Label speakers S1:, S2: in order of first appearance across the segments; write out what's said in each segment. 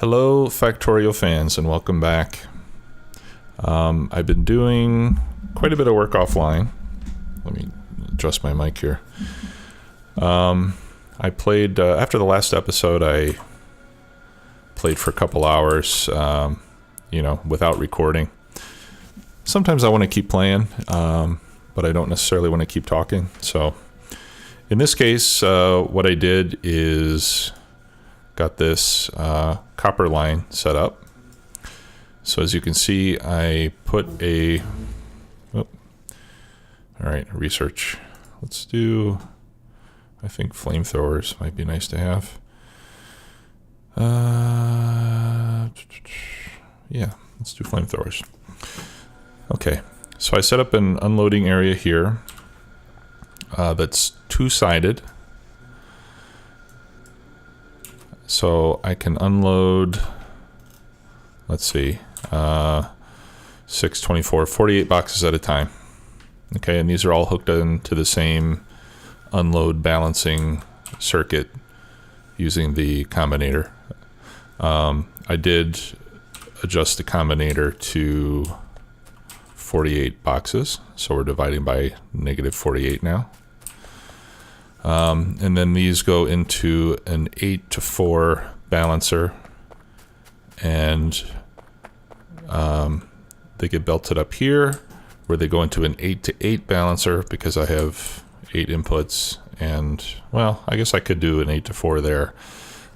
S1: Hello, Factorio fans, and welcome back. I've been doing quite a bit of work offline. Let me adjust my mic here. I played, after the last episode, I played for a couple hours, without recording. Sometimes I want to keep playing, but I don't necessarily want to keep talking. So in this case, what I did is got this copper line set up. So as you can see, I put all right, research. Let's do, I think flamethrowers might be nice to have. Yeah, let's do flamethrowers. Okay, so I set up an unloading area here that's two-sided. So I can unload, let's see, 6, 24, 48 boxes at a time. Okay, and these are all hooked into the same unload balancing circuit using the combinator. I did adjust the combinator to 48 boxes, so we're dividing by -48 now. And then these go into an 8-to-4 balancer, and they get belted up here, where they go into an 8-to-8 balancer because I have 8 inputs, and well, I guess I could do an 8-to-4 there,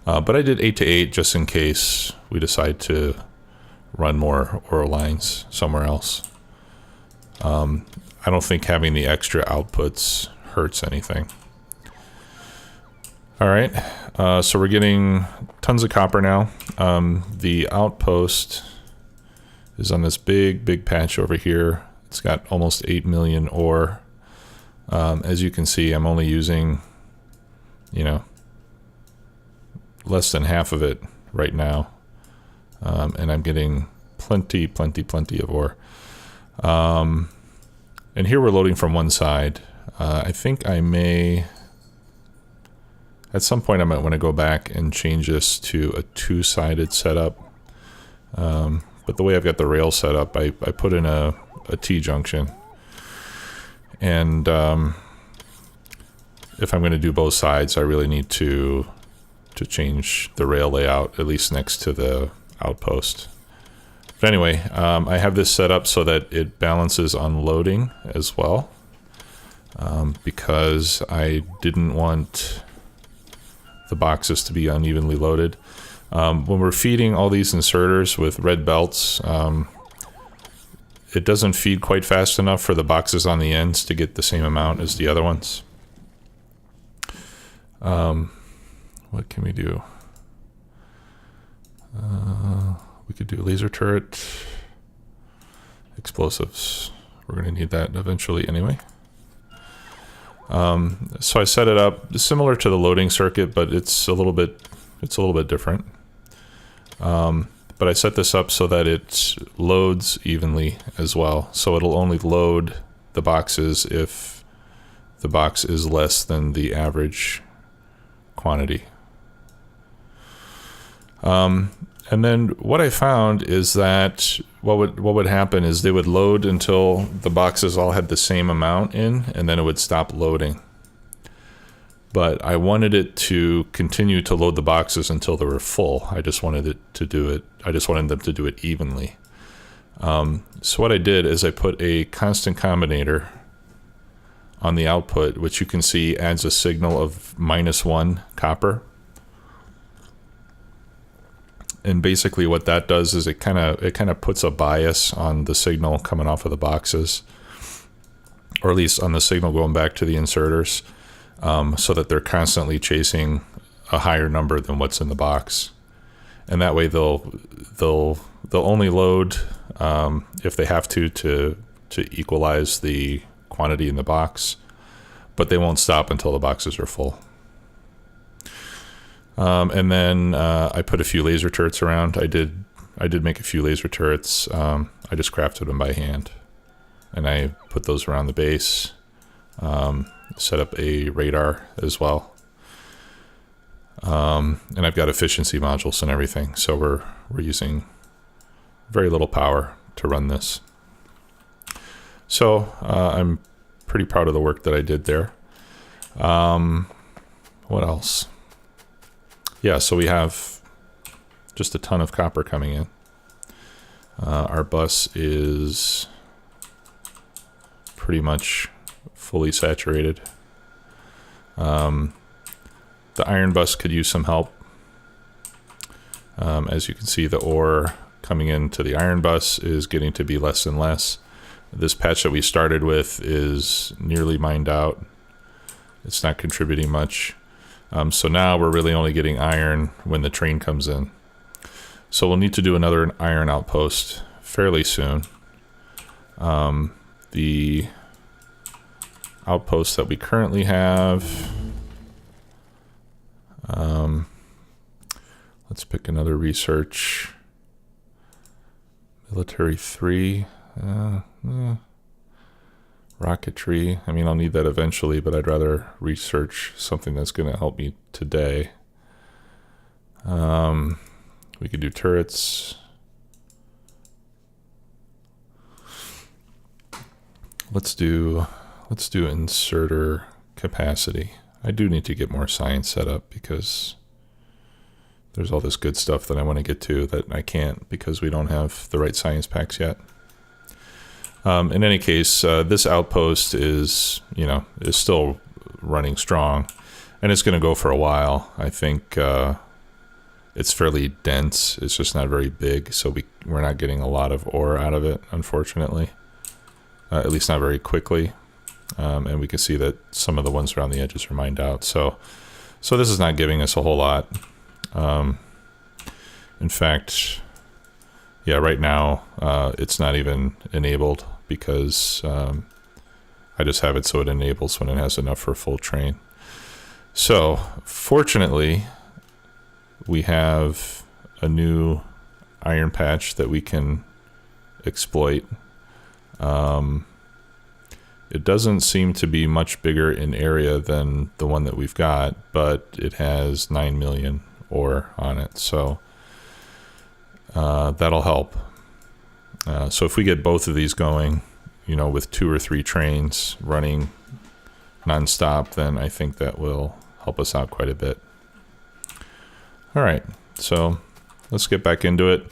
S1: but I did 8-to-8 just in case we decide to run more ore lines somewhere else. I don't think having the extra outputs hurts anything. All right, so we're getting tons of copper now. The outpost is on this big patch over here. It's got almost 8 million ore. As you can see, I'm only using, less than half of it right now. And I'm getting plenty of ore. And here we're loading from one side. I think I may... At some point, I might want to go back and change this to a two-sided setup. But the way I've got the rail set up, I put in a T-junction. And if I'm going to do both sides, I really need to change the rail layout, at least next to the outpost. But anyway, I have this set up so that it balances on loading as well. Because I didn't want the boxes to be unevenly loaded. When we're feeding all these inserters with red belts, it doesn't feed quite fast enough for the boxes on the ends to get the same amount as the other ones. What can we do? We could do laser turret, explosives. We're going to need that eventually anyway. So I set it up similar to the loading circuit, but it's a little bit different. But I set this up so that it loads evenly as well. So it'll only load the boxes if the box is less than the average quantity. And then what I found is that what would happen is they would load until the boxes all had the same amount in, and then it would stop loading. But I wanted it to continue to load the boxes until they were full. I just wanted them to do it evenly. So what I did is I put a constant combinator on the output, which you can see adds a signal of -1 copper. And basically what that does is it kind of puts a bias on the signal coming off of the boxes, or at least on the signal going back to the inserters, so that they're constantly chasing a higher number than what's in the box. And that way they'll only load if they have to equalize the quantity in the box, but they won't stop until the boxes are full. And then I put a few laser turrets around. I did make a few laser turrets. I just crafted them by hand, and I put those around the base. Set up a radar as well. And I've got efficiency modules and everything, so we're using very little power to run this. So I'm pretty proud of the work that I did there. What else? Yeah, so we have just a ton of copper coming in. Our bus is pretty much fully saturated. The iron bus could use some help. As you can see, the ore coming into the iron bus is getting to be less and less. This patch that we started with is nearly mined out. It's not contributing much. So now we're really only getting iron when the train comes in. So we'll need to do another iron outpost fairly soon. The outpost that we currently have, let's pick another research. Military 3, rocketry. I mean, I'll need that eventually, but I'd rather research something that's going to help me today. We could do turrets. Let's do inserter capacity. I do need to get more science set up because there's all this good stuff that I want to get to that I can't because we don't have the right science packs yet. In any case, this outpost is still running strong, and it's going to go for a while. I think it's fairly dense. It's just not very big, so we're not getting a lot of ore out of it, unfortunately. At least not very quickly. And we can see that some of the ones around the edges are mined out. So this is not giving us a whole lot. In fact, yeah, right now it's not even enabled because I just have it so it enables when it has enough for a full train. So fortunately, we have a new iron patch that we can exploit. It doesn't seem to be much bigger in area than the one that we've got, but it has 9 million ore on it, so that'll help. So if we get both of these going, with 2 or 3 trains running nonstop, then I think that will help us out quite a bit. All right, so let's get back into it.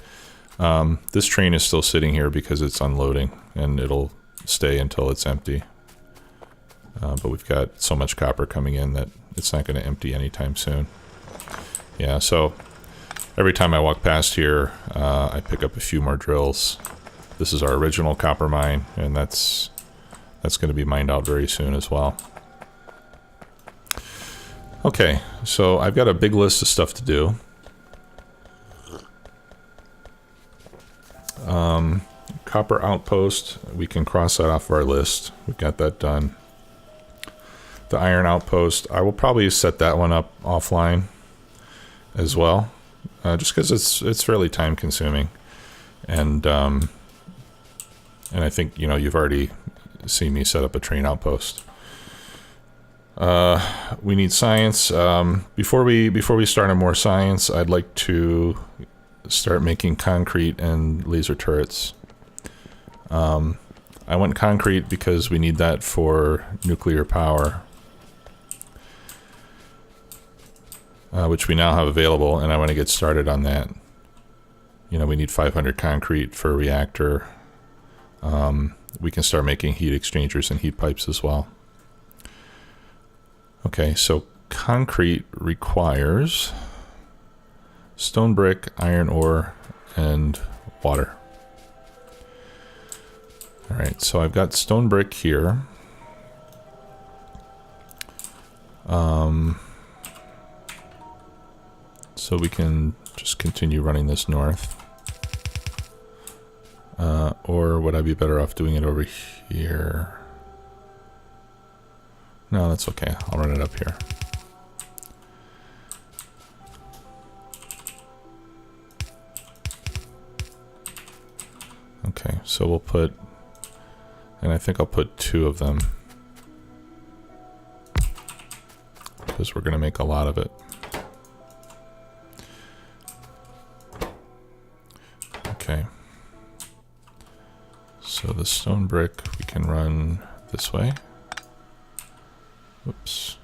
S1: This train is still sitting here because it's unloading, and it'll stay until it's empty. But we've got so much copper coming in that it's not going to empty anytime soon. Yeah, so every time I walk past here, I pick up a few more drills. This is our original copper mine, and that's going to be mined out very soon as well. Okay, so I've got a big list of stuff to do. Copper outpost, we can cross that off of our list. We've got that done. The iron outpost, I will probably set that one up offline as well, just because it's fairly time consuming, and I think you've already seen me set up a train outpost. We need science. Before we start on more science, I'd like to start making concrete and laser turrets. I went concrete because we need that for nuclear power, which we now have available, and I want to get started on that. We need 500 concrete for a reactor. We can start making heat exchangers and heat pipes as well. Okay, so concrete requires stone brick, iron ore, and water. All right, so I've got stone brick here. So we can just continue running this north. Or would I be better off doing it over here? No, that's okay. I'll run it up here. Okay, so we'll put, and I think I'll put 2 of them because we're going to make a lot of it. Okay. So the stone brick we can run this way. Whoops.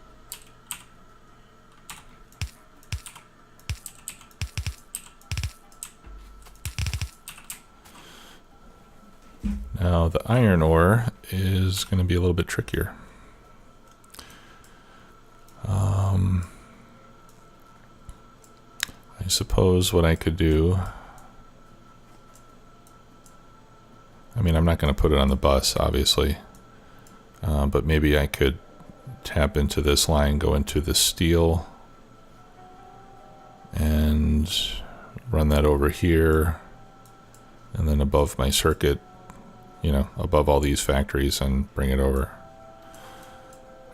S1: Now the iron ore is going to be a little bit trickier. I suppose what I could do, I mean, I'm not going to put it on the bus, obviously, but maybe I could tap into this line, go into the steel, and run that over here, and then above my circuit, you know, above all these factories, and bring it over.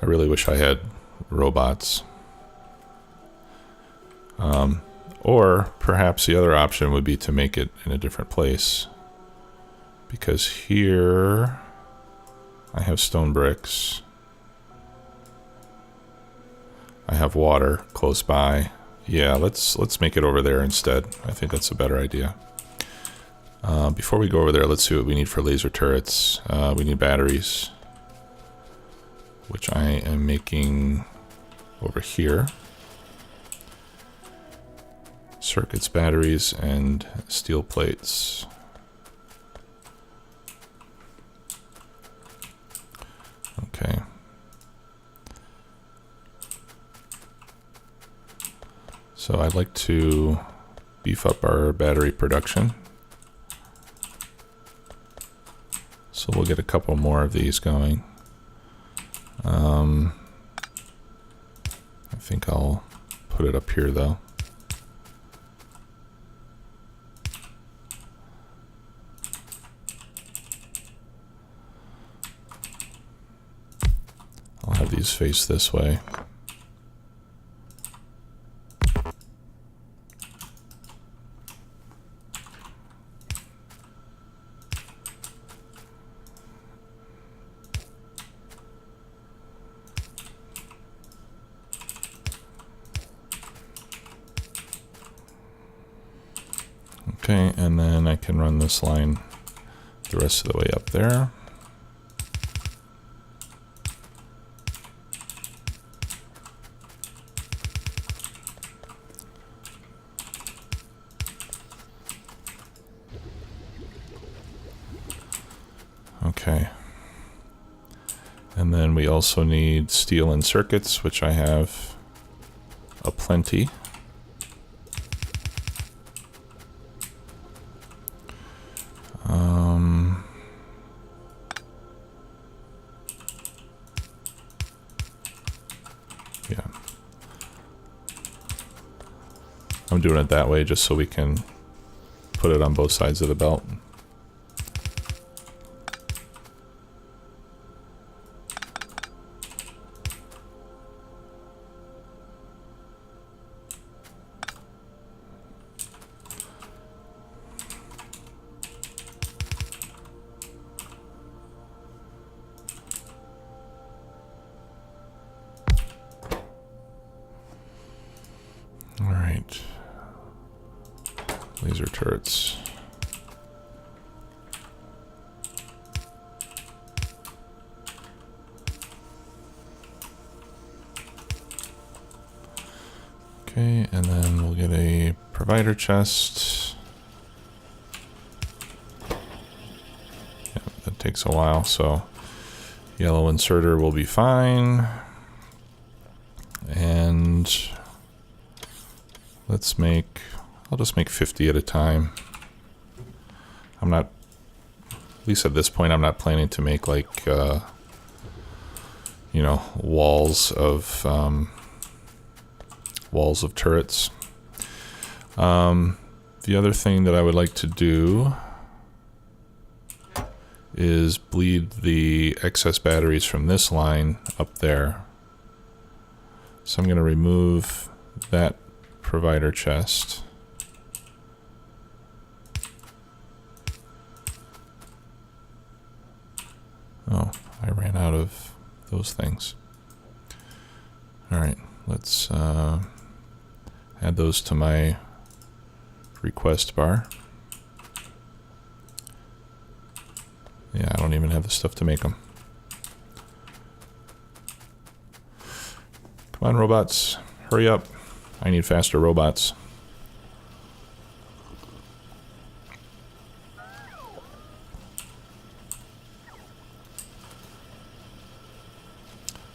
S1: I really wish I had robots. Or perhaps the other option would be to make it in a different place. Because here I have stone bricks. I have water close by. Yeah, let's make it over there instead. I think that's a better idea. Before we go over there, let's see what we need for laser turrets. We need batteries, which I am making over here. Circuits, batteries, and steel plates. Okay. So I'd like to beef up our battery production. So we'll get a couple more of these going. I think I'll put it up here though. I'll have these face this way. Okay, and then I can run this line the rest of the way up there. Okay. And then we also need steel and circuits, which I have aplenty. Yeah. I'm doing it that way just so we can put it on both sides of the belt. All right. Laser turrets. Okay, and then we'll get a provider chest. Yeah, that takes a while, so yellow inserter will be fine. And let's make, I'll just make 50 at a time. I'm not, at least at this point, I'm not planning to make like, you know, walls of turrets. The other thing that I would like to do is bleed the excess batteries from this line up there. So I'm going to remove that provider chest. Oh, I ran out of those things. All right, let's add those to my request bar. even have the stuff to make them. Come on, robots. Hurry up. I need faster robots.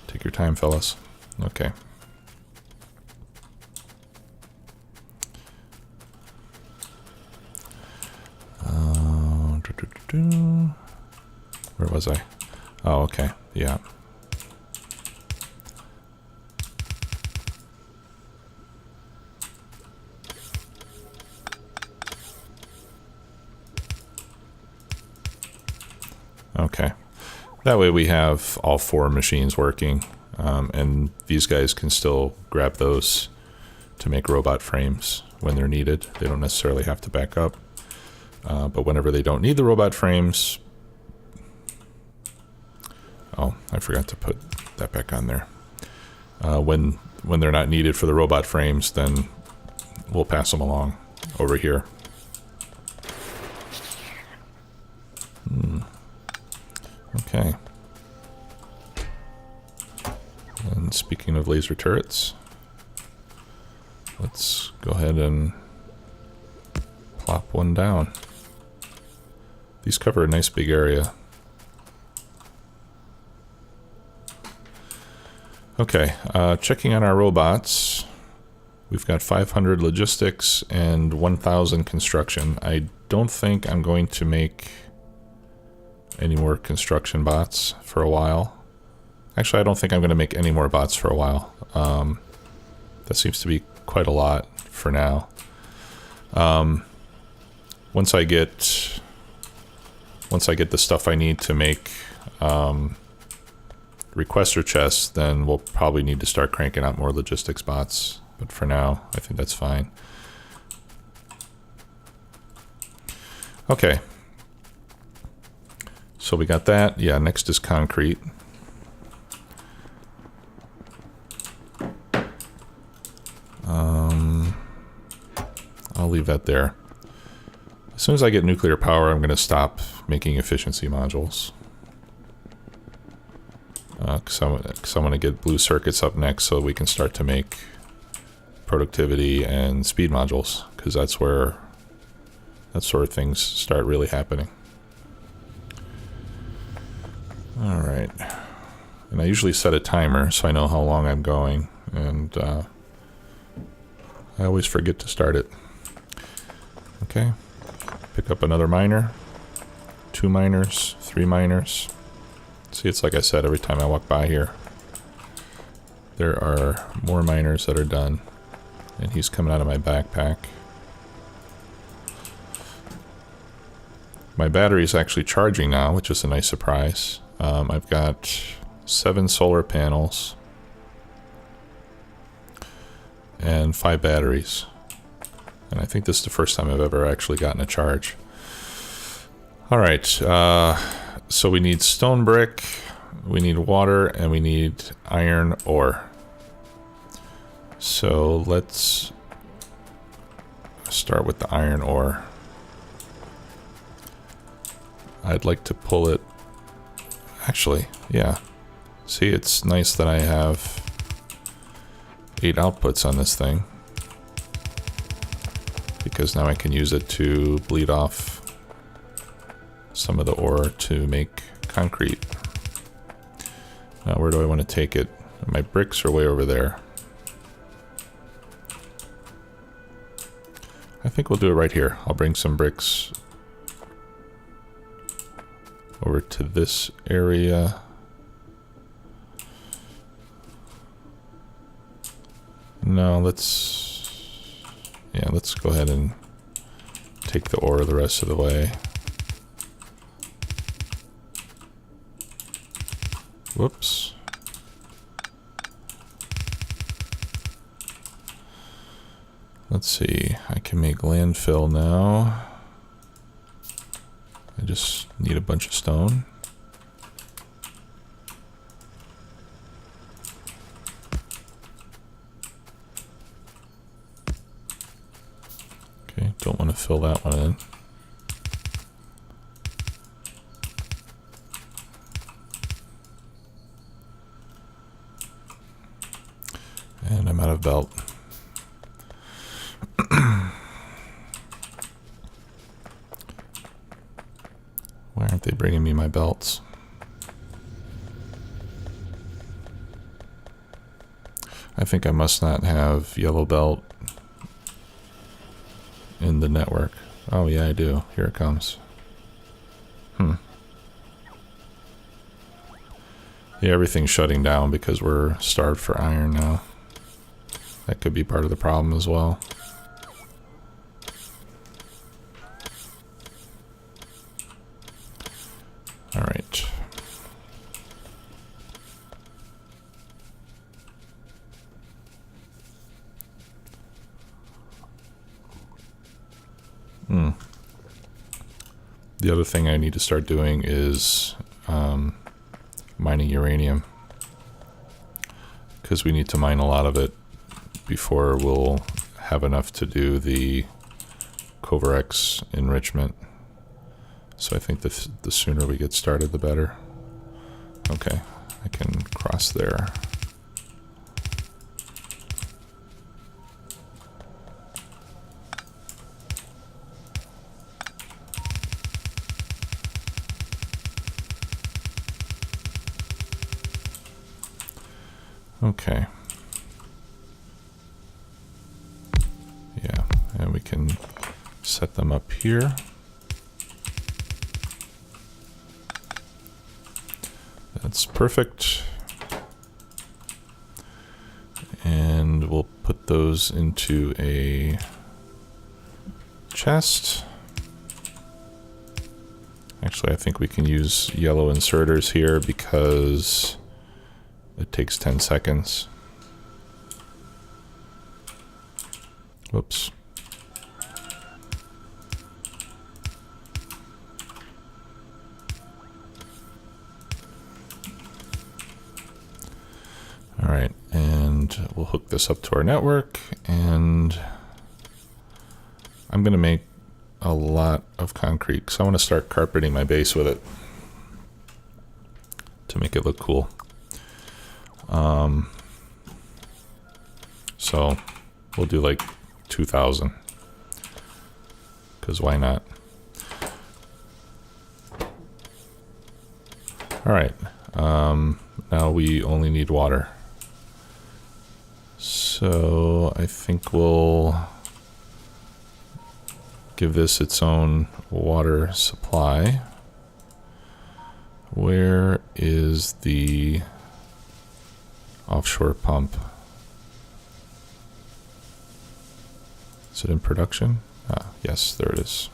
S1: Take your time, fellas. Okay. Where was I? Oh, okay. Yeah. Okay. That way we have all 4 machines working, and these guys can still grab those to make robot frames when they're needed. They don't necessarily have to back up. But whenever they don't need the robot frames... Oh, I forgot to put that back on there. When they're not needed for the robot frames, then we'll pass them along over here. Okay. And speaking of laser turrets, let's go ahead and plop one down. These cover a nice big area. Okay, checking on our robots. We've got 500 logistics and 1,000 construction. I don't think I'm going to make any more construction bots for a while. Actually, I don't think I'm going to make any more bots for a while. That seems to be quite a lot for now. Once I get the stuff I need to make requester chests, then we'll probably need to start cranking out more logistics bots. But for now, I think that's fine. Okay. So we got that. Yeah, next is concrete. I'll leave that there. As soon as I get nuclear power, I'm going to stop making efficiency modules. Because I want to get blue circuits up next so we can start to make productivity and speed modules, because that's where that sort of things start really happening. Alright. And I usually set a timer so I know how long I'm going, and I always forget to start it. Okay. Pick up another miner. 2 miners, 3 miners. See, it's like I said, every time I walk by here, there are more miners that are done. And he's coming out of my backpack. My battery is actually charging now, which is a nice surprise. I've got 7 solar panels and 5 batteries. And I think this is the first time I've ever actually gotten a charge. Alright, so we need stone brick, we need water, and we need iron ore. So let's start with the iron ore. I'd like to pull it... Actually, yeah. See, it's nice that I have 8 outputs on this thing, because now I can use it to bleed off some of the ore to make concrete. Now, where do I want to take it? My bricks are way over there. I think we'll do it right here. I'll bring some bricks over to this area. No, let's go ahead and take the ore the rest of the way. Whoops. Let's see, I can make landfill now. I just need a bunch of stone. Okay, don't want to fill that one in. of belt. Why aren't they bringing me my belts? I think I must not have yellow belt in the network. Oh yeah, I do. Here it comes. Yeah, everything's shutting down because we're starved for iron now. That could be part of the problem as well. All right. The other thing I need to start doing is mining uranium, because we need to mine a lot of it before we'll have enough to do the Covarex enrichment. So I think the sooner we get started, the better. Okay, I can cross there. Okay. Yeah, and we can set them up here. That's perfect. And we'll put those into a chest. Actually, I think we can use yellow inserters here because it takes 10 seconds. Whoops. All right, and we'll hook this up to our network, and I'm going to make a lot of concrete because I want to start carpeting my base with it to make it look cool. So we'll do like 2,000 because why not? All right, now we only need water. So I think we'll give this its own water supply. Where is the offshore pump? Is it in production? Ah, yes, there it is.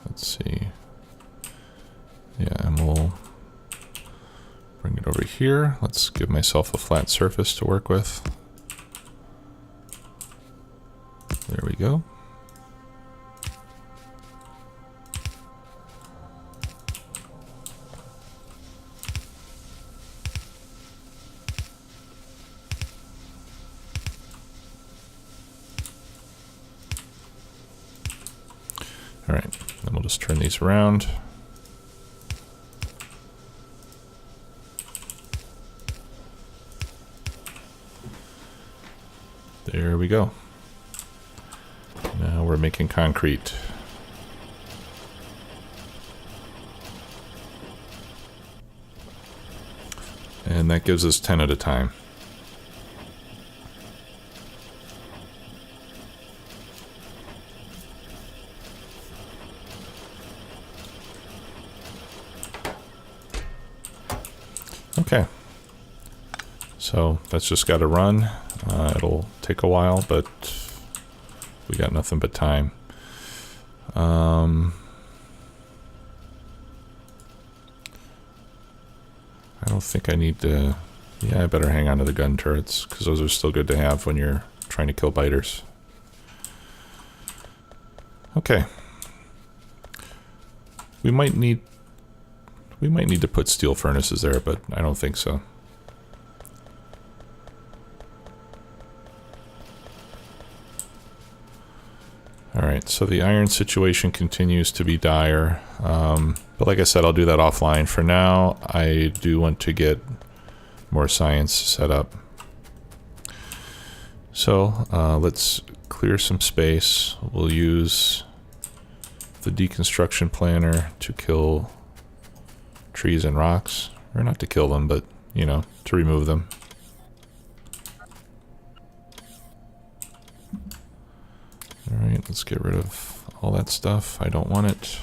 S1: Let's see. Yeah, and we'll bring it over here. Let's give myself a flat surface to work with. There we go. All right, then we'll just turn these around. There we go. Now we're making concrete. And that gives us 10 at a time. Okay, so that's just got to run. It'll take a while, but we got nothing but time. I don't think I need to... Yeah, I better hang on to the gun turrets, because those are still good to have when you're trying to kill biters. Okay. We might need to put steel furnaces there, but I don't think so. Alright, so the iron situation continues to be dire. But like I said, I'll do that offline. For now, I do want to get more science set up. So let's clear some space. We'll use the deconstruction planner to kill trees and rocks. Or not to kill them, but, you know, to remove them. Alright, let's get rid of all that stuff. I don't want it.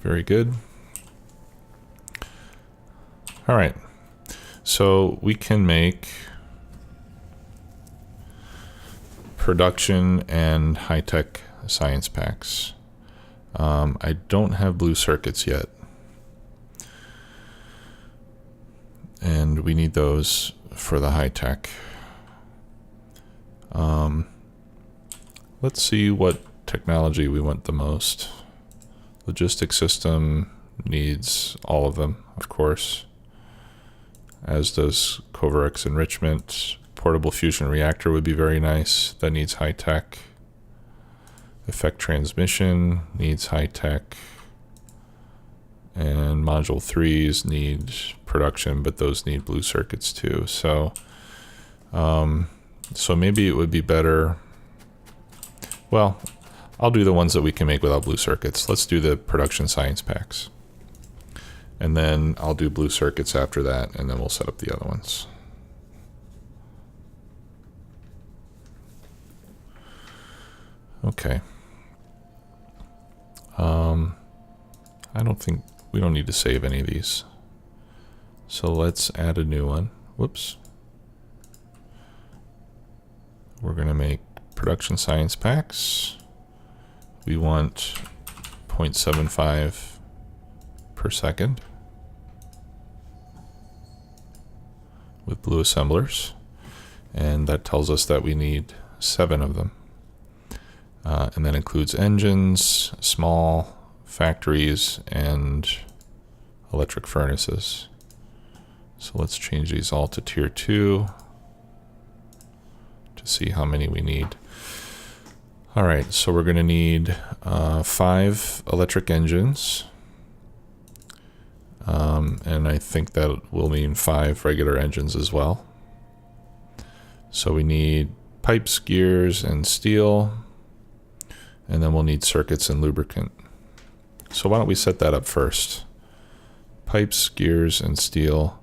S1: Very good. Alright, so we can make production and high-tech science packs. I don't have blue circuits yet. And we need those for the high-tech. Let's see what technology we want the most. Logistics system needs all of them, of course. As does Covarex enrichment. Portable fusion reactor would be very nice. That needs high-tech. Effect transmission needs high-tech. And module 3s need production, but those need blue circuits too. So, so maybe it would be better. Well, I'll do the ones that we can make without blue circuits. Let's do the production science packs. And then I'll do blue circuits after that, and then we'll set up the other ones. Okay. I don't think we don't need to save any of these. So let's add a new one. Whoops. We're going to make production science packs. We want 0.75 per second with blue assemblers. And that tells us that we need 7 of them. And that includes engines, small factories, and electric furnaces. So let's change these all to tier 2 to see how many we need. All right, so we're going to need 5 electric engines. And I think that will mean 5 regular engines as well. So we need pipes, gears, and steel. And then we'll need circuits and lubricant. So why don't we set that up first? Pipes, gears, and steel.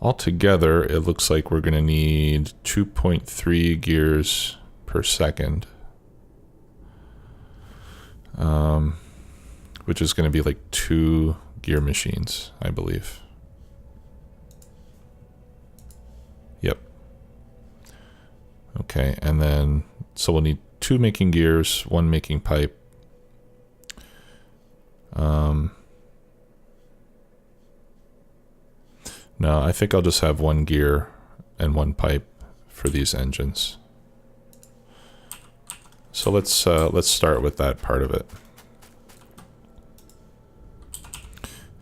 S1: Altogether, it looks like we're going to need 2.3 gears per second. Which is going to be like 2 gear machines, I believe. Yep. Okay, and then, so we'll need 2 making gears, 1 making pipe. No, I think I'll just have 1 gear and 1 pipe for these engines. So let's start with that part of it.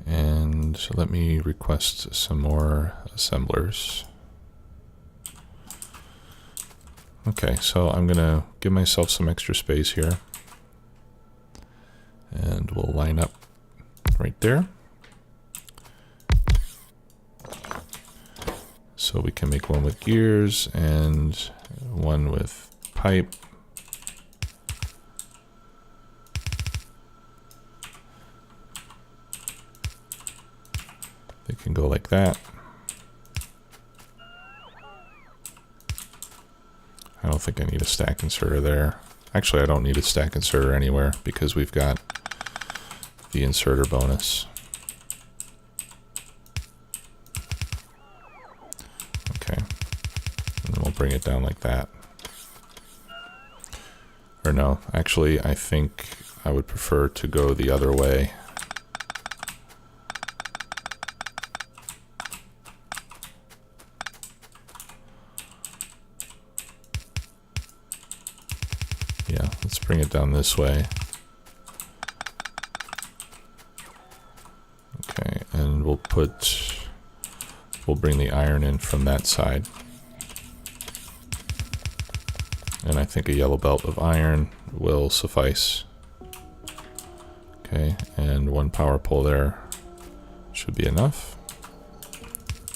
S1: And let me request some more assemblers. Okay, so I'm gonna give myself some extra space here. And we'll line up right there. So we can make 1 with gears and 1 with pipe. They can go like that. I don't think I need a stack inserter there. Actually, I don't need a stack inserter anywhere because we've got the inserter bonus. Okay. And then we'll bring it down like that. Or no, actually, I think I would prefer to go the other way. Yeah, let's bring it down this way. Okay, and we'll bring the iron in from that side. And I think a yellow belt of iron will suffice. Okay, and 1 power pole there Should be enough.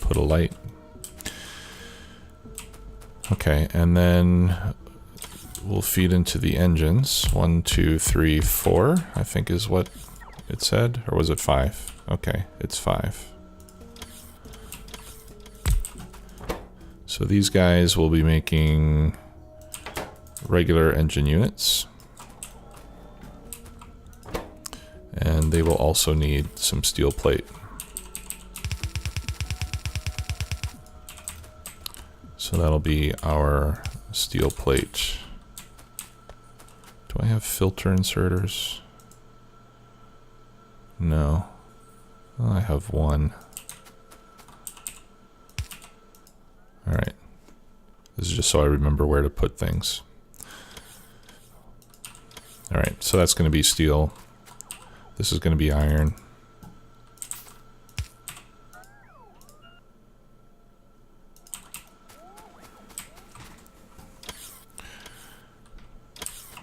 S1: Put a light. Okay, and then we'll feed into the engines. 1, 2, 3, 4, I think is what it said. Or was it 5? Okay, it's 5. So these guys will be making regular engine units. And they will also need some steel plate. So that'll be our steel plate. Do I have filter inserters? No. Well, I have one. Alright. This is just so I remember where to put things. Alright, so that's going to be steel. This is going to be iron.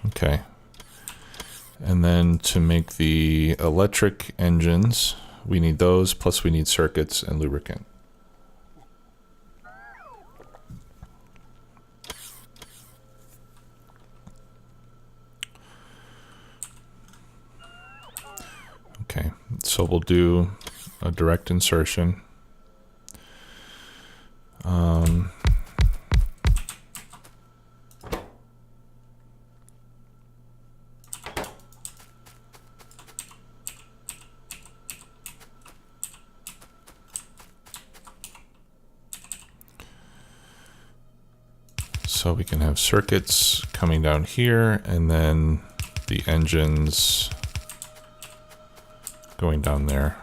S1: Okay. And then to make the electric engines, we need those, plus we need circuits and lubricant. Okay, so we'll do a direct insertion. So we can have circuits coming down here, and then the engines going down there.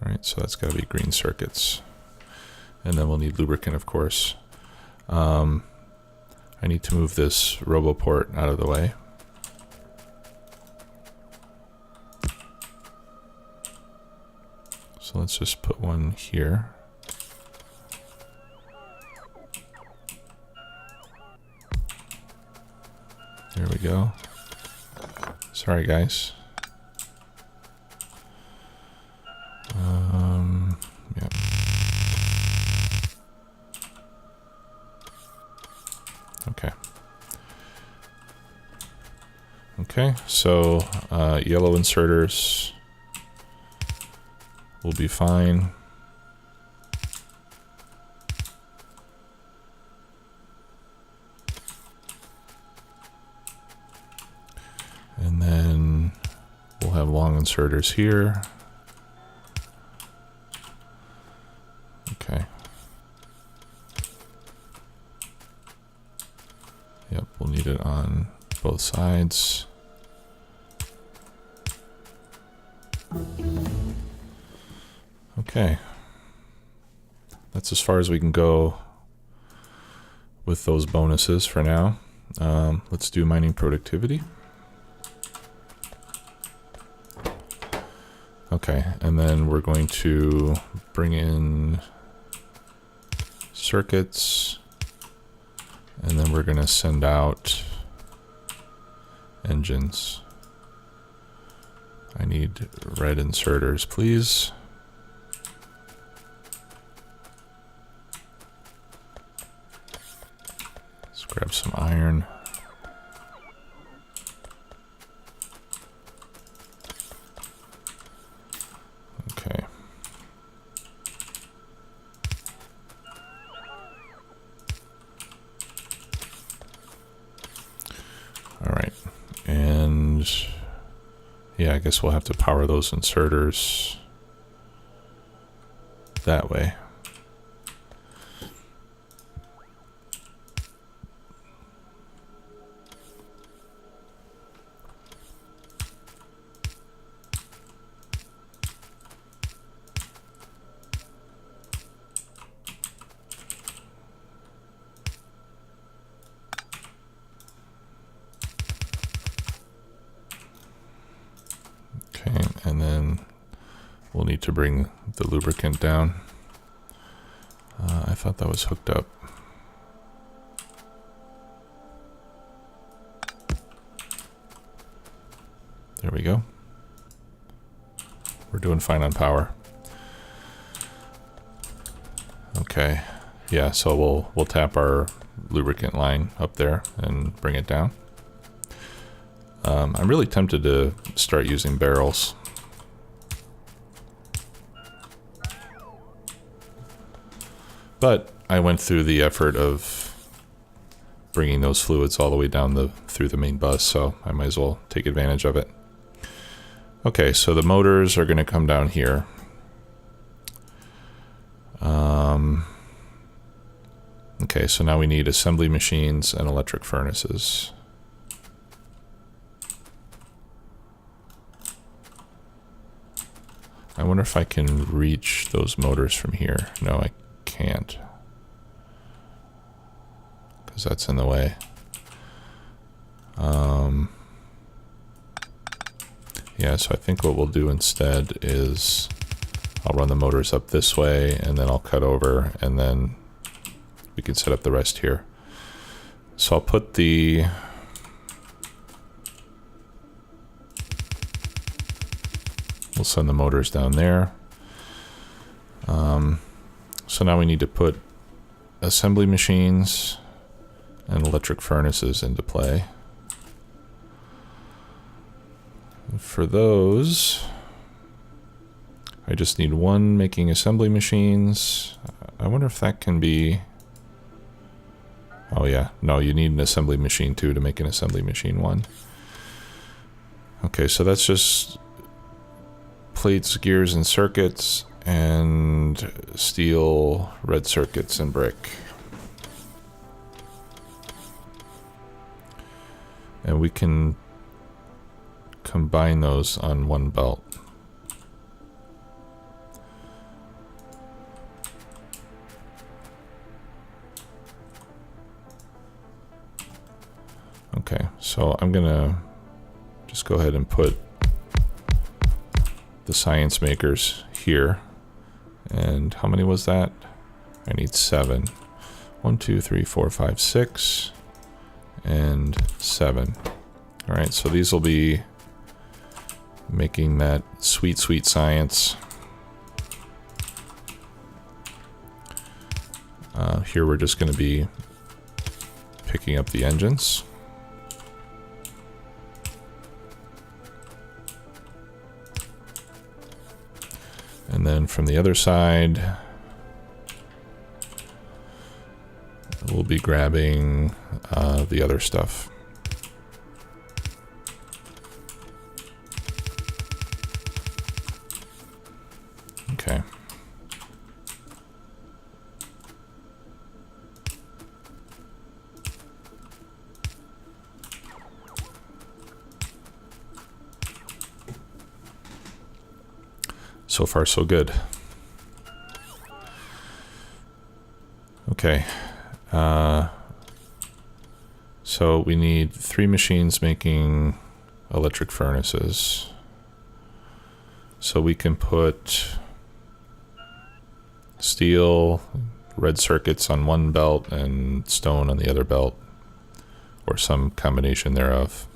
S1: All right, so that's got to be green circuits. And then we'll need lubricant, of course. I need to move this RoboPort out of the way. So let's just put one here. There we go. Sorry, guys. Yeah. Okay. Okay, so yellow inserters will be fine. And then we'll have long inserters here. Okay. Yep, we'll need it on both sides. Okay. That's as far as we can go with those bonuses for now. Let's do mining productivity. Okay, and then we're going to bring in circuits, and then we're going to send out engines. I need red inserters, please. Let's grab some iron. Okay. All right. And yeah, I guess we'll have to power those inserters that way. And then we'll need to bring the lubricant down. I thought that was hooked up. There we go. We're doing fine on power. Okay. Yeah, so we'll tap our lubricant line up there and bring it down. I'm really tempted to start using barrels. But I went through the effort of bringing those fluids all the way down through the main bus, so I might as well take advantage of it. Okay, so the motors are going to come down here. Okay, so now we need assembly machines and electric furnaces. I wonder if I can reach those motors from here. No, I can't, because that's in the way. Yeah, so I think what we'll do instead is I'll run the motors up this way, and then I'll cut over, and then we can set up the rest here. So I'll put the we'll send the motors down there. So now we need to put assembly machines and electric furnaces into play. And for those, I just need one making assembly machines. I wonder if that can be... Oh yeah, no, you need an assembly machine 2 to make an assembly machine 1. Okay, so that's just plates, gears, and circuits, and steel, red circuits, and brick. And we can combine those on one belt. Okay, so I'm gonna just go ahead and put the science makers here. And how many was that? I need 7. 1, 2, 3, 4, 5, 6, and 7. All right, so these will be making that sweet, sweet science. Here we're just going to be picking up the engines. And then from the other side, we'll be grabbing the other stuff. Okay. So far, so good. Okay. So we need 3 machines making electric furnaces. So we can put steel, red circuits on one belt and stone on the other belt, or some combination thereof.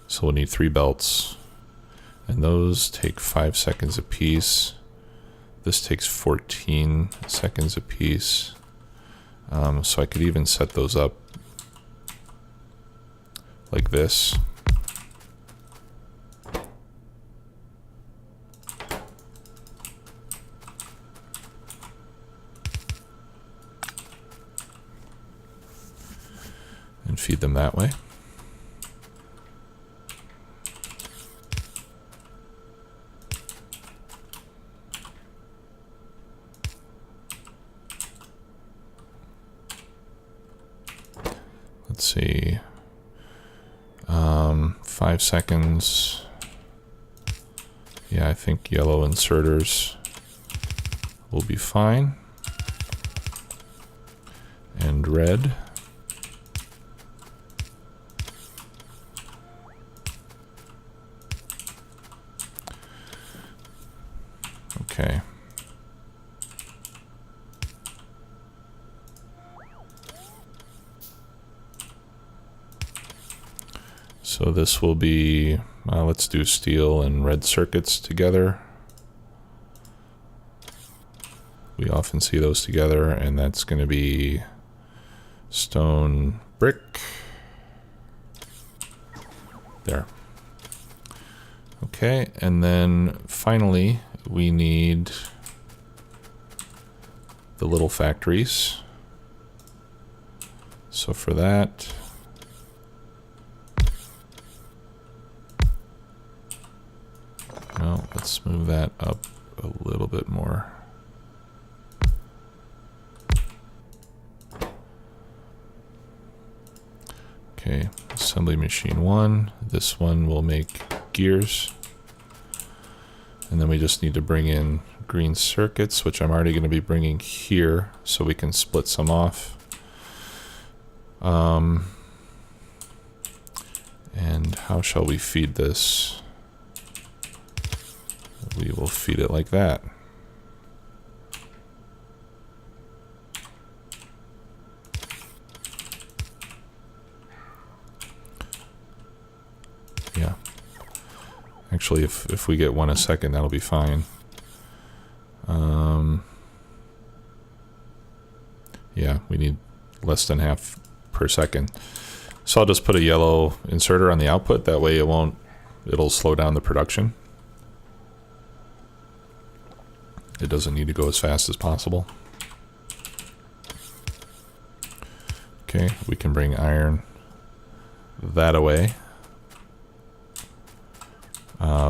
S1: So we'll need 3 belts. And those take 5 seconds apiece. This takes 14 seconds apiece. So I could even set those up like this. And feed them that way. Let's see, 5 seconds. Yeah, I think yellow inserters will be fine. And red. Okay. So this will be, let's do steel and red circuits together. We often see those together, and that's going to be stone brick. There. Okay, and then finally we need the little factories. So for that, well, let's move that up a little bit more. Okay, assembly machine 1. This one will make gears. And then we just need to bring in green circuits, which I'm already going to be bringing here so we can split some off. And how shall we feed this? We will feed it like that. Yeah. Actually, if we get one a second, that'll be fine. Yeah, we need less than half per second. So I'll just put a yellow inserter on the output. That way it'll slow down the production. It doesn't need to go as fast as possible. Okay, we can bring iron that away.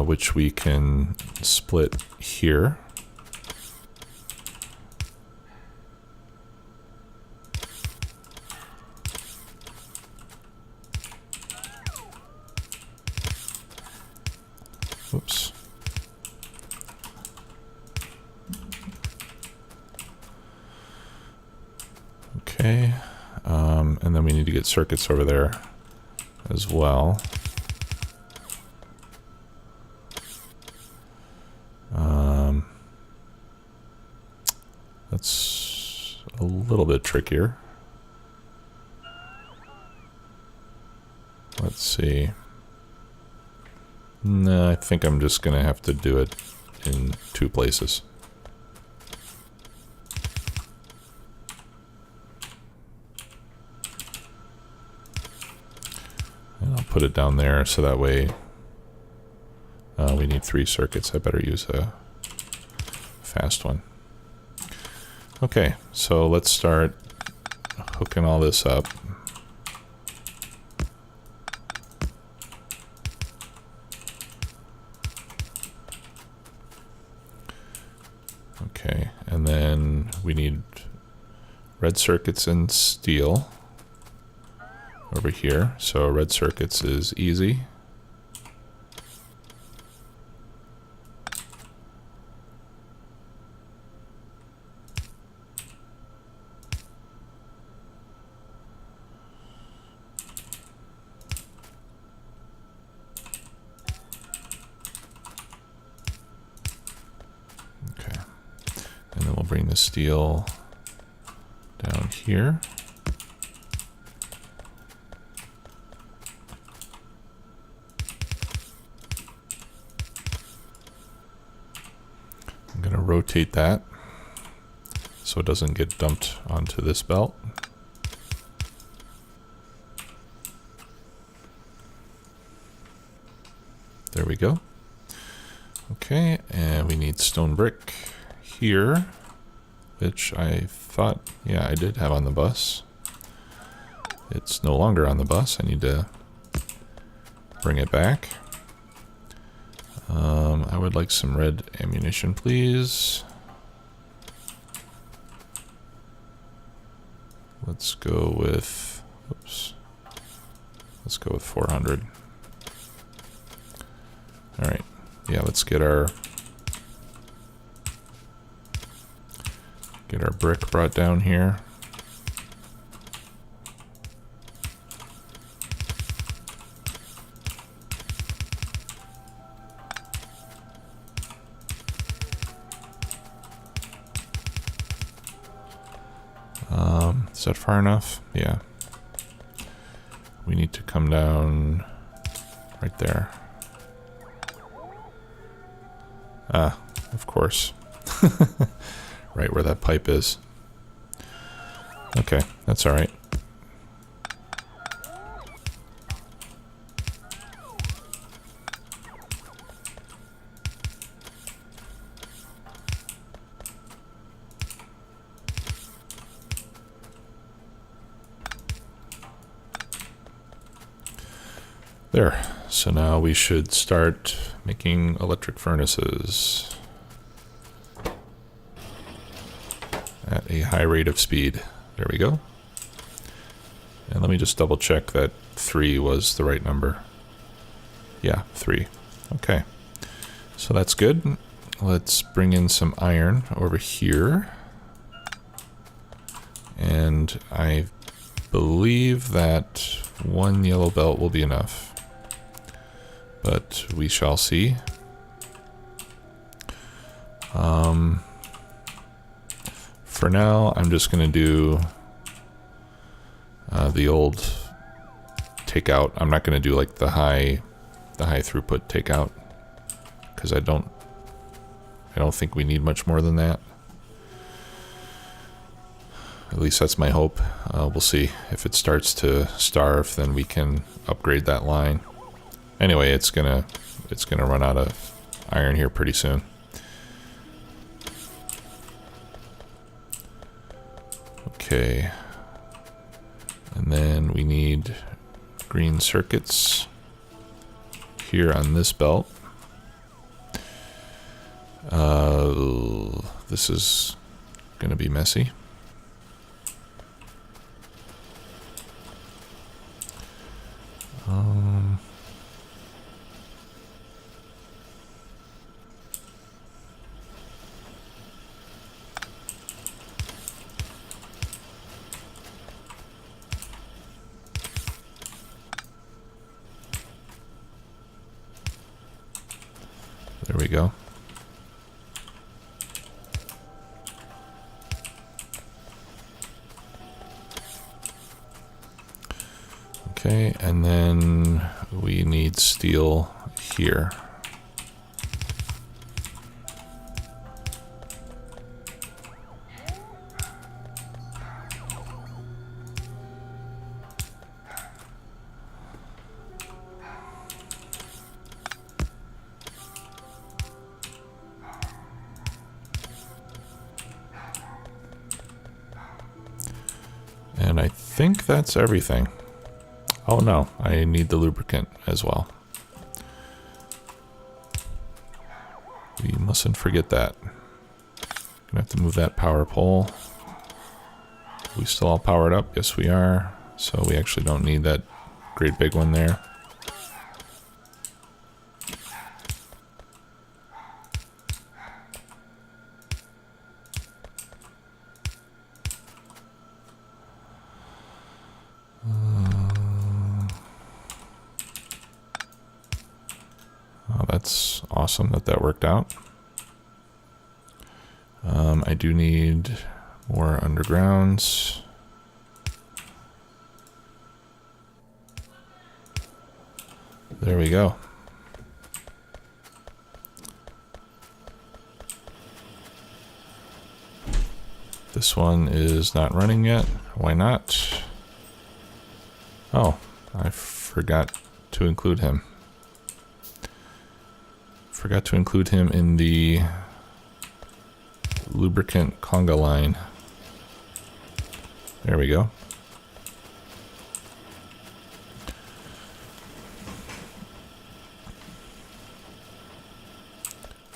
S1: Which we can split here. Oops. Okay, and then we need to get circuits over there as well. That's a little bit trickier. Let's see. No, I think I'm just gonna have to do it in 2 places. And I'll put it down there so that way we need 3 circuits. I better use a fast one. Okay, so let's start hooking all this up. Okay, and then we need red circuits and steel over here. So red circuits is easy. Bring the steel down here. I'm going to rotate that so it doesn't get dumped onto this belt. There we go. Okay, and we need stone brick here, which I thought, yeah, I did have on the bus. It's no longer on the bus. I need to bring it back. I would like some red ammunition, please. Let's go with, oops. Let's go with 400. All right, yeah, let's get our brick brought down here. Is that far enough? Yeah. We need to come down right there. Ah, of course. Right where that pipe is. Okay, that's all right. There. So now we should start making electric furnaces at a high rate of speed. There we go. And let me just double check that 3 was the right number. Yeah, 3. Okay. So that's good. Let's bring in some iron over here. And I believe that 1 yellow belt will be enough. But we shall see. For now, I'm just going to do the old takeout. I'm not going to do like the high throughput takeout because I don't think we need much more than that. At least that's my hope. We'll see. If it starts to starve, then we can upgrade that line. Anyway, it's gonna run out of iron here pretty soon. Okay. And then we need green circuits here on this belt. This is gonna be messy. There we go. Okay, and then we need steel here. And I think that's everything. Oh no, I need the lubricant as well. We mustn't forget that. Gonna have to move that power pole. We still all powered up? Yes, we are. So we actually don't need that great big one there. That's awesome that worked out. I do need more undergrounds. There we go. This one is not running yet. Why not? Oh, I forgot to include him. Forgot to include him in the lubricant conga line. There we go.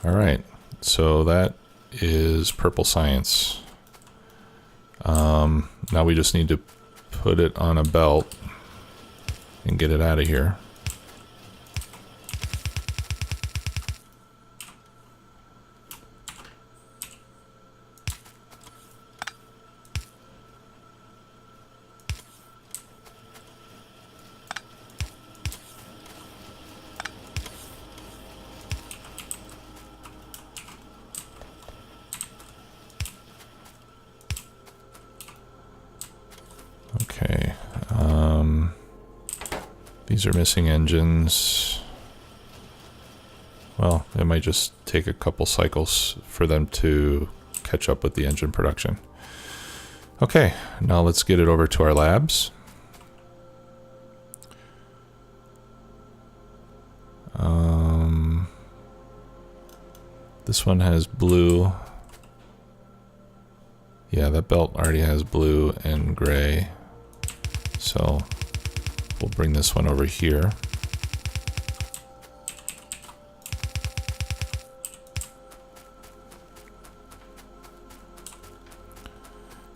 S1: All right, so that is purple science. Now we just need to put it on a belt and get it out of here. These are missing engines. Well, it might just take a couple cycles for them to catch up with the engine production. Okay, now let's get it over to our labs. This one has blue. Yeah, that belt already has blue and gray. So we'll bring this one over here.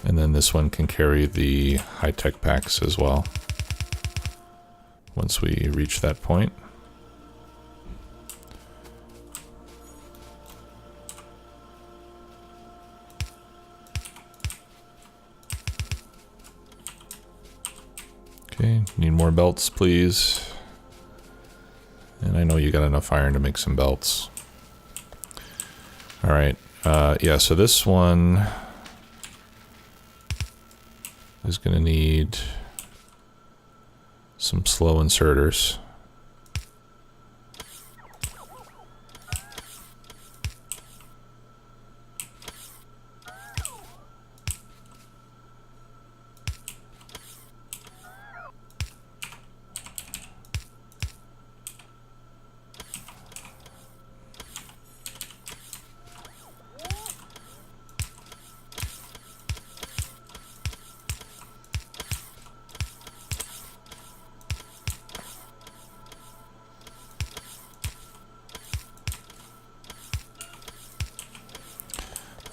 S1: And then this one can carry the high-tech packs as well once we reach that point. Okay, need more belts, please. And I know you got enough iron to make some belts. All right, yeah, so this one is going to need some slow inserters.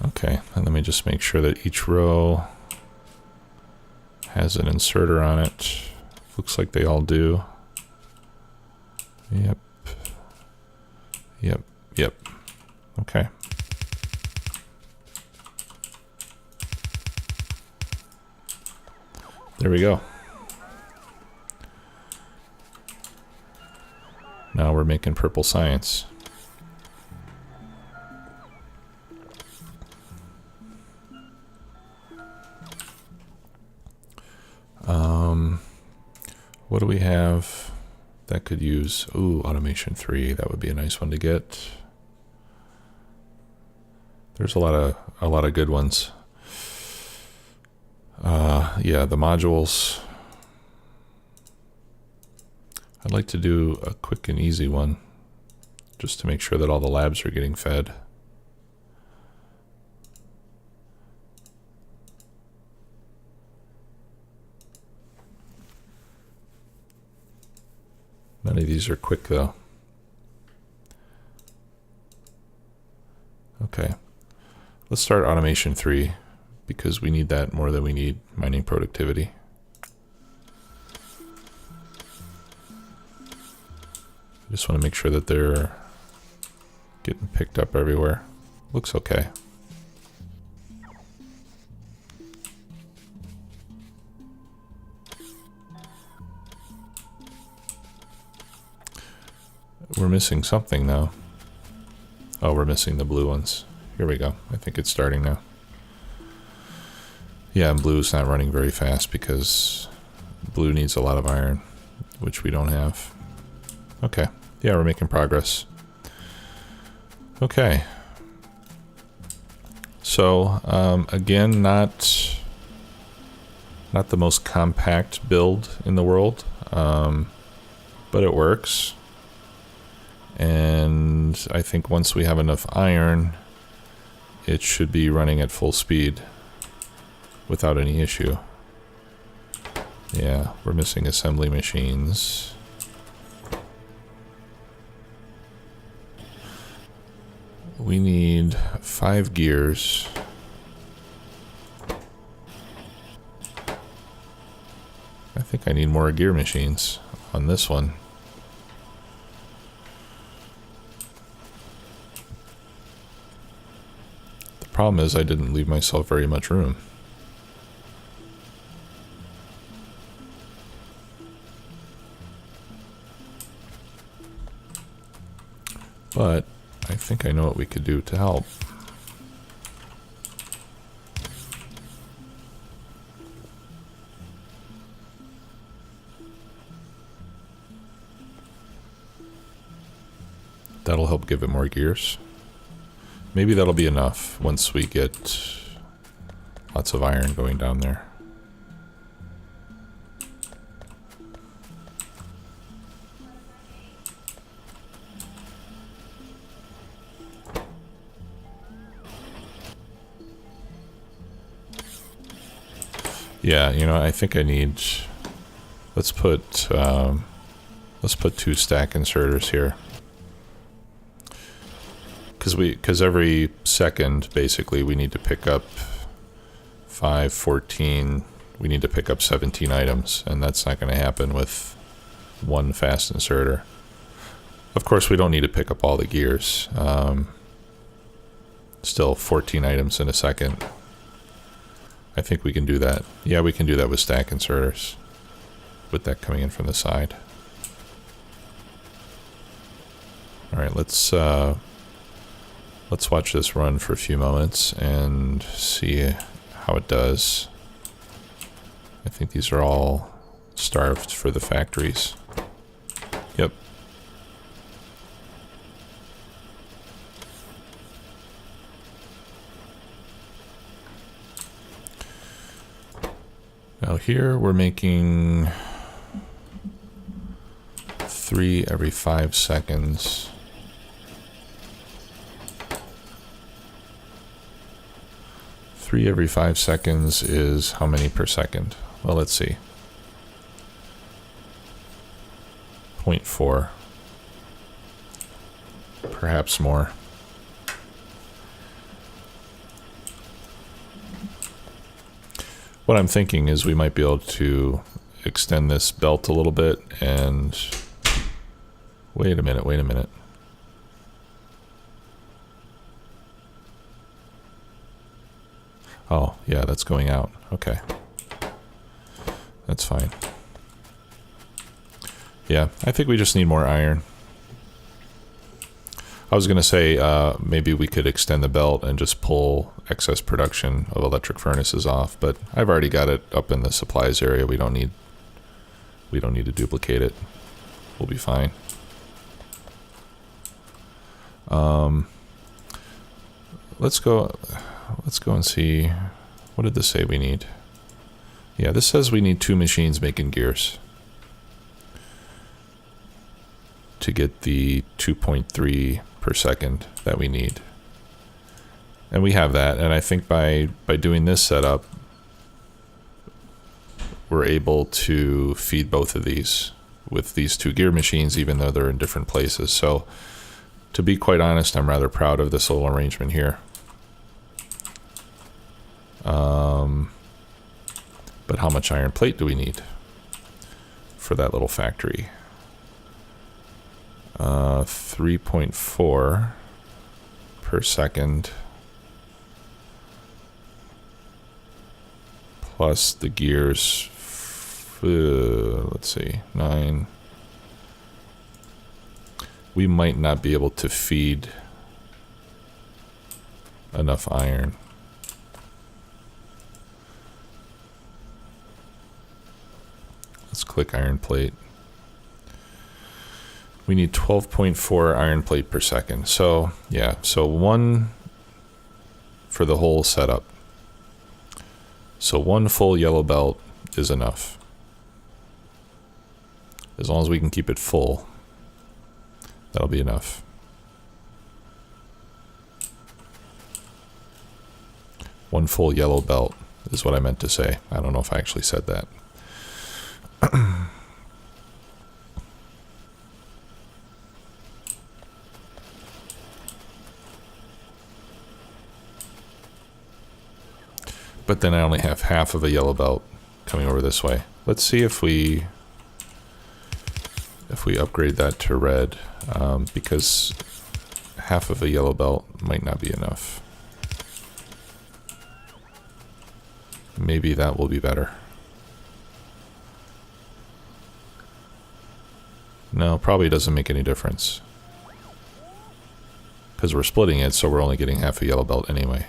S1: Okay, and let me just make sure that each row has an inserter on it. Looks like they all do. Yep. Yep, yep. Okay. There we go. Now we're making purple science. What do we have that could use? Ooh, automation 3. That would be a nice one to get. There's a lot of good ones. Yeah, the modules. I'd like to do a quick and easy one just to make sure that all the labs are getting fed. None of these are quick though. Okay, let's start automation 3 because we need that more than we need mining productivity. I just want to make sure that they're getting picked up everywhere. Looks okay. We're missing something though. Oh, we're missing the blue ones. Here we go. I think it's starting now. Yeah, and blue's not running very fast because blue needs a lot of iron, which we don't have. Okay. Yeah, we're making progress. Okay. So, again, not the most compact build in the world, but it works. And I think once we have enough iron, it should be running at full speed without any issue. Yeah, we're missing assembly machines. We need 5 gears. I think I need more gear machines on this one. The problem is I didn't leave myself very much room. But I think I know what we could do to help. That'll help give it more gears. Maybe that'll be enough once we get lots of iron going down there. Yeah, you know, I think I need... Let's put 2 stack inserters here. Because every second, basically, we need to pick up 5, 14, we need to pick up 17 items, and that's not going to happen with 1 fast inserter. Of course, we don't need to pick up all the gears. Still 14 items in a second. I think we can do that. Yeah, we can do that with stack inserters, with that coming in from the side. Alright, let's watch this run for a few moments and see how it does. I think these are all starved for the factories. Yep. Now here we're making 3 every 5 seconds. 3 every 5 seconds is how many per second? Well, let's see. 0.4. Perhaps more. What I'm thinking is we might be able to extend this belt a little bit and... Wait a minute. Oh, yeah, that's going out. Okay. That's fine. Yeah, I think we just need more iron. I was going to say maybe we could extend the belt and just pull excess production of electric furnaces off, but I've already got it up in the supplies area. We don't need to duplicate it. We'll be fine. Let's go and see, what did this say we need? Yeah, this says we need 2 machines making gears to get the 2.3 per second that we need. And we have that, and I think by doing this setup, we're able to feed both of these with these 2 gear machines, even though they're in different places. So, to be quite honest, I'm rather proud of this little arrangement here. But how much iron plate do we need for that little factory? 3.4 per second plus the gears. Let's see, 9. We might not be able to feed enough iron. Let's click iron plate. We need 12.4 iron plate per second. So, yeah, so 1 for the whole setup. So 1 full yellow belt is enough. As long as we can keep it full, that'll be enough. One full yellow belt is what I meant to say. I don't know if I actually said that. But then I only have half of a yellow belt coming over this way. Let's see if we upgrade that to red, because half of a yellow belt might not be enough. Maybe that will be better. No, probably doesn't make any difference. Because we're splitting it, so we're only getting half a yellow belt anyway.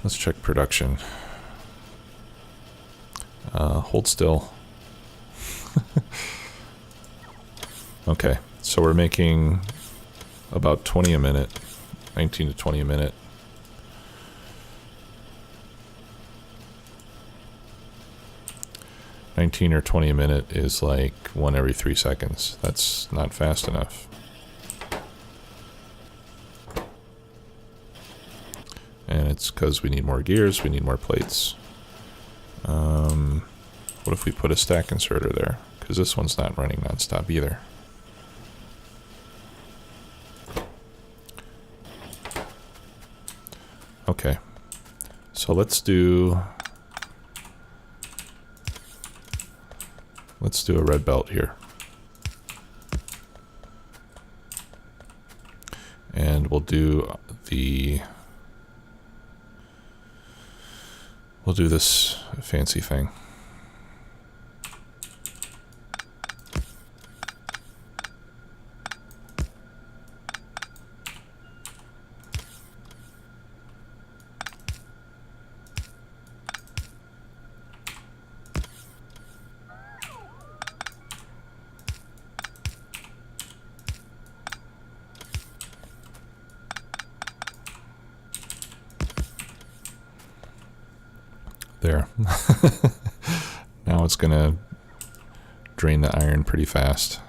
S1: Let's check production. Hold still. Okay, so we're making about 20 a minute, 19 to 20 a minute. $19 or $20 a minute is like 1 every 3 seconds. That's not fast enough. And it's because we need more gears, we need more plates. What if we put a stack inserter there? Because this one's not running non-stop either. Okay, so let's do a red belt here. And we'll do this fancy thing. There. Now it's gonna drain the iron pretty fast.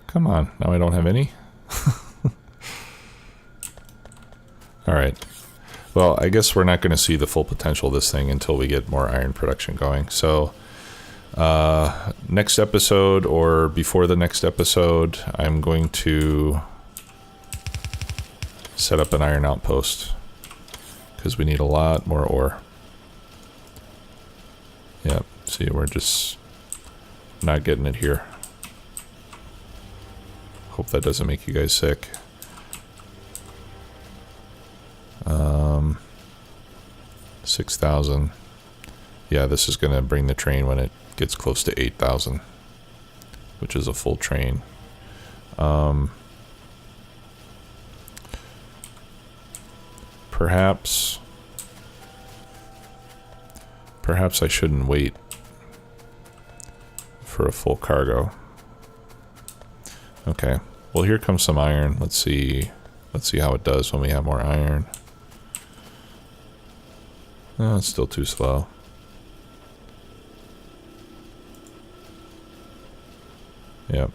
S1: Come on, now I don't have any. Alright. Well, I guess we're not going to see the full potential of this thing until we get more iron production going. So, next episode or before the next episode, I'm going to set up an iron outpost because we need a lot more ore. Yep, see, we're just not getting it here. Hope that doesn't make you guys sick. 6,000. Yeah, this is going to bring the train when it gets close to 8,000, which is a full train. Perhaps I shouldn't wait for a full cargo. Okay, well, here comes some iron. Let's see how it does when we have more iron. Oh, it's still too slow. Yep.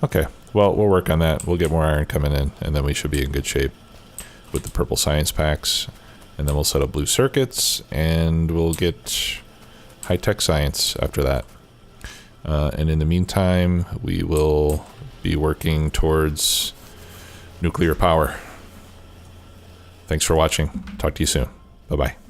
S1: Okay, well, we'll work on that. We'll get more iron coming in, and then we should be in good shape with the purple science packs. And then we'll set up blue circuits, and we'll get high-tech science after that. And in the meantime, we will be working towards nuclear power. Thanks for watching. Talk to you soon. Bye-bye.